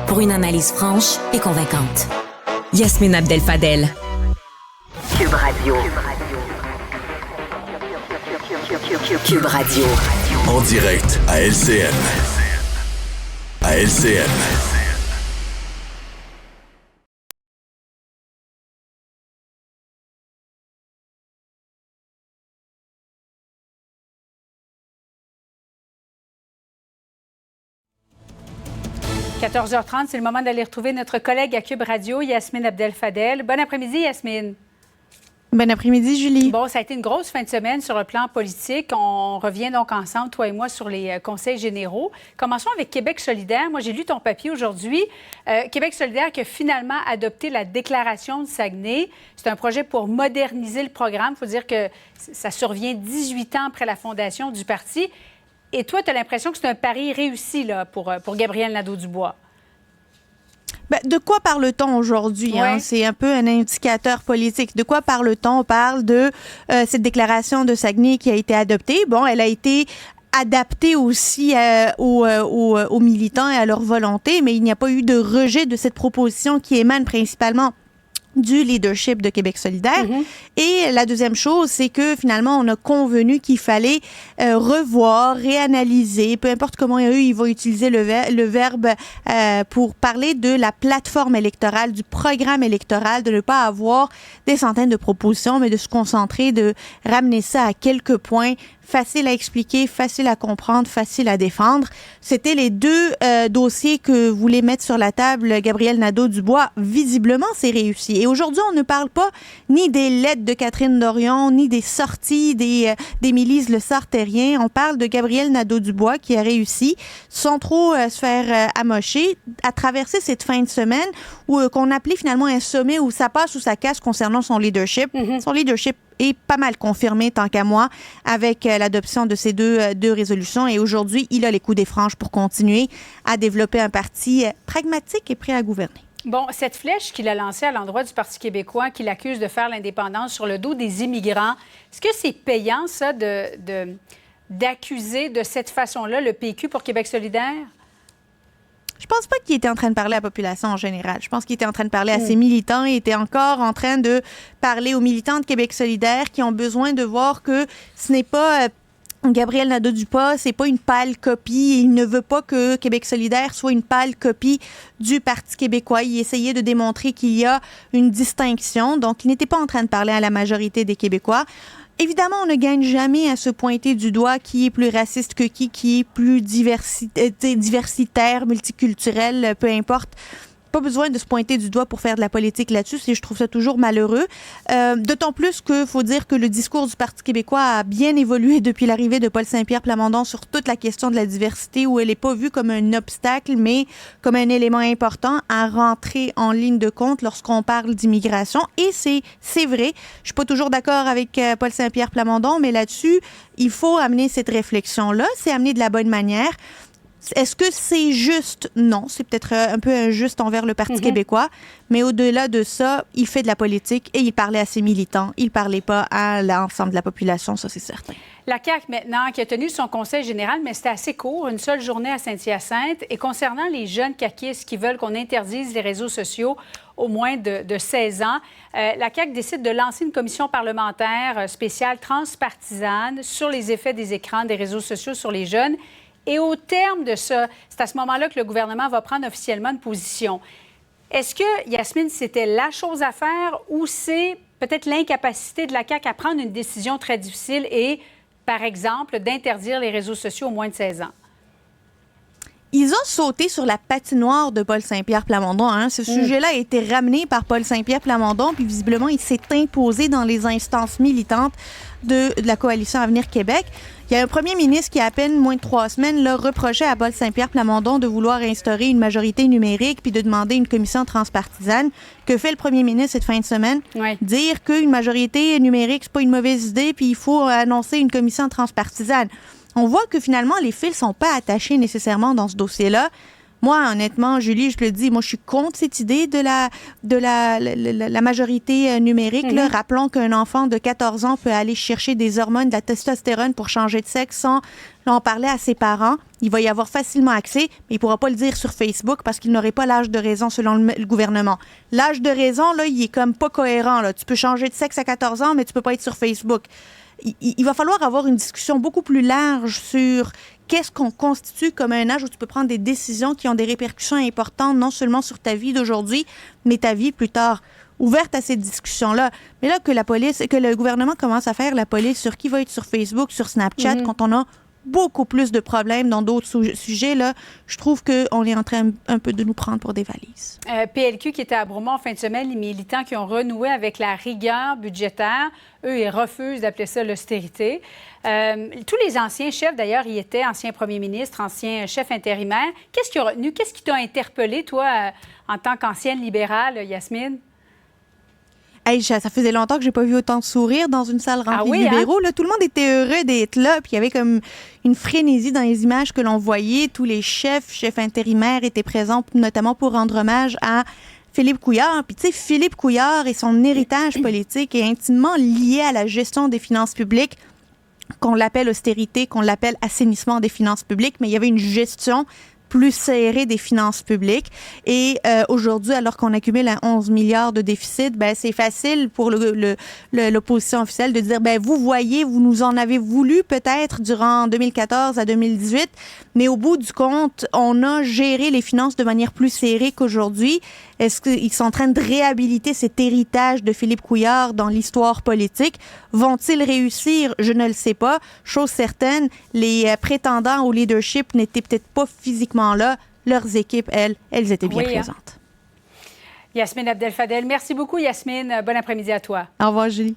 pour une analyse franche et convaincante. Yasmine Abdel-Fadel. Cube Radio. Cube Radio. En direct à LCN. À LCN. – 14h30, c'est le moment d'aller retrouver notre collègue à Cube Radio, Yasmine Abdel-Fadel. Bon après-midi, Yasmine. Bon après-midi, Julie. Bon, ça a été une grosse fin de semaine sur le plan politique. On revient donc ensemble, toi et moi, sur les conseils généraux. Commençons avec Québec solidaire. Moi, j'ai lu ton papier aujourd'hui. Québec solidaire qui a finalement adopté la déclaration de Saguenay. C'est un projet pour moderniser le programme. Il faut dire que ça survient 18 ans après la fondation du parti. Et toi, tu as l'impression que c'est un pari réussi là, pour Gabriel Nadeau-Dubois. Ben, de quoi parle-t-on aujourd'hui? Hein? C'est un peu un indicateur politique. De quoi parle-t-on? On parle de cette déclaration de Saguenay qui a été adoptée. Bon, elle a été adaptée aussi aux militants et à leur volonté, mais il n'y a pas eu de rejet de cette proposition qui émane principalement du leadership de Québec solidaire. Et la deuxième chose, c'est que finalement, on a convenu qu'il fallait revoir, réanalyser, peu importe comment eux, ils vont utiliser le verbe pour parler de la plateforme électorale, du programme électoral, de ne pas avoir des centaines de propositions, mais de se concentrer, de ramener ça à quelques points facile à expliquer, facile à comprendre, facile à défendre. C'était les deux dossiers que voulait mettre sur la table Gabriel Nadeau-Dubois. Visiblement, c'est réussi. Et aujourd'hui, on ne parle pas ni des lettres de Catherine Dorion, ni des sorties d'Émilie Le Sartérien. On parle de Gabriel Nadeau-Dubois qui a réussi, sans trop se faire amocher, à traverser cette fin de semaine qu'on appelait finalement un sommet où ça passe ou ça casse concernant son leadership. Son leadership est pas mal confirmé, tant qu'à moi, avec l'adoption de ces deux résolutions. Et aujourd'hui, il a les coups des franges pour continuer à développer un parti pragmatique et prêt à gouverner. Bon, cette flèche qu'il a lancée à l'endroit du Parti québécois, qui l'accuse de faire l'indépendance sur le dos des immigrants, est-ce que c'est payant, ça, d'accuser de cette façon-là le PQ pour Québec solidaire? Je pense pas qu'il était en train de parler à la population en général. Je pense qu'il était en train de parler à ses militants. Il était encore en train de parler aux militants de Québec solidaire qui ont besoin de voir que ce n'est pas Gabriel Nadeau-Dubois, c'est pas une pâle copie. Il ne veut pas que Québec solidaire soit une pâle copie du Parti québécois. Il essayait de démontrer qu'il y a une distinction. Donc, il n'était pas en train de parler à la majorité des Québécois. Évidemment, on ne gagne jamais à se pointer du doigt qui est plus raciste que qui est plus diversitaire, multiculturel, peu importe. Pas besoin de se pointer du doigt pour faire de la politique là-dessus. Je trouve ça toujours malheureux. D'autant plus qu'il faut dire que le discours du Parti québécois a bien évolué depuis l'arrivée de Paul Saint-Pierre Plamondon sur toute la question de la diversité, où elle n'est pas vue comme un obstacle, mais comme un élément important à rentrer en ligne de compte lorsqu'on parle d'immigration. Et c'est vrai. Je suis pas toujours d'accord avec Paul Saint-Pierre Plamondon, mais là-dessus, il faut amener cette réflexion-là. C'est amener de la bonne manière. Est-ce que c'est juste? Non, c'est peut-être un peu injuste envers le Parti québécois, mais au-delà de ça, il fait de la politique et il parlait à ses militants. Il ne parlait pas à l'ensemble de la population, ça c'est certain. La CAQ, maintenant, qui a tenu son conseil général, mais c'était assez court, une seule journée à Saint-Hyacinthe. Et concernant les jeunes caquistes qui veulent qu'on interdise les réseaux sociaux au moins de 16 ans, la CAQ décide de lancer une commission parlementaire spéciale transpartisane sur les effets des écrans des réseaux sociaux sur les jeunes. Et au terme de ça, c'est à ce moment-là que le gouvernement va prendre officiellement une position. Est-ce que, Yasmine, c'était la chose à faire ou c'est peut-être l'incapacité de la CAQ à prendre une décision très difficile et, par exemple, d'interdire les réseaux sociaux aux moins de 16 ans? Ils ont sauté sur la patinoire de Paul Saint-Pierre Plamondon. Hein. Ce sujet-là a été ramené par Paul Saint-Pierre Plamondon, puis visiblement, il s'est imposé dans les instances militantes de la Coalition Avenir Québec. Il y a un premier ministre qui, a à peine moins de 3 semaines, là, reprochait à Paul Saint-Pierre Plamondon de vouloir instaurer une majorité numérique puis de demander une commission transpartisane. Que fait le premier ministre cette fin de semaine? Dire qu'une majorité numérique, c'est pas une mauvaise idée puis il faut annoncer une commission transpartisane. On voit que finalement, les fils ne sont pas attachés nécessairement dans ce dossier-là. Moi, honnêtement, Julie, je le dis, moi, je suis contre cette idée de la majorité numérique. Là. Rappelons qu'un enfant de 14 ans peut aller chercher des hormones, de la testostérone pour changer de sexe sans en parler à ses parents. Il va y avoir facilement accès, mais il ne pourra pas le dire sur Facebook parce qu'il n'aurait pas l'âge de raison selon le gouvernement. L'âge de raison, là, il est comme pas cohérent. Là. Tu peux changer de sexe à 14 ans, mais tu peux pas être sur Facebook. Il va falloir avoir une discussion beaucoup plus large sur qu'est-ce qu'on constitue comme un âge où tu peux prendre des décisions qui ont des répercussions importantes, non seulement sur ta vie d'aujourd'hui, mais ta vie plus tard. Ouverte à ces discussions-là. Mais là, que le gouvernement commence à faire la police sur qui va être sur Facebook, sur Snapchat, quand on a beaucoup plus de problèmes dans d'autres sujets, là, je trouve qu'on est en train un peu de nous prendre pour des valises. PLQ qui était à Bromont en fin de semaine, les militants qui ont renoué avec la rigueur budgétaire, eux, ils refusent d'appeler ça l'austérité. Tous les anciens chefs, d'ailleurs, y étaient, anciens premiers ministres, anciens chefs intérimaires. Qu'est-ce qui a retenu? Qu'est-ce qui t'a interpellé, toi, en tant qu'ancienne libérale, Yasmine? Hey, ça faisait longtemps que j'ai pas vu autant de sourires dans une salle remplie de libéraux. Là, tout le monde était heureux d'être là. Puis il y avait comme une frénésie dans les images que l'on voyait. Tous les chefs intérimaires étaient présents, notamment pour rendre hommage à Philippe Couillard. Puis tu sais, Philippe Couillard et son héritage politique est intimement lié à la gestion des finances publiques, qu'on l'appelle austérité, qu'on l'appelle assainissement des finances publiques. Mais il y avait une gestion plus serré des finances publiques. Et aujourd'hui, alors qu'on accumule à 11 milliards de déficit, ben c'est facile pour l'opposition officielle de dire, ben vous voyez, vous nous en avez voulu peut-être durant 2014 à 2018, mais au bout du compte, on a géré les finances de manière plus serrée qu'aujourd'hui. Est-ce qu'ils sont en train de réhabiliter cet héritage de Philippe Couillard dans l'histoire politique? Vont-ils réussir? Je ne le sais pas. Chose certaine, les prétendants au leadership n'étaient peut-être pas physiquement là. Leurs équipes, elles étaient bien présentes. Yasmine Abdel-Fadel, merci beaucoup, Yasmine. Bon après-midi à toi. Au revoir, Julie.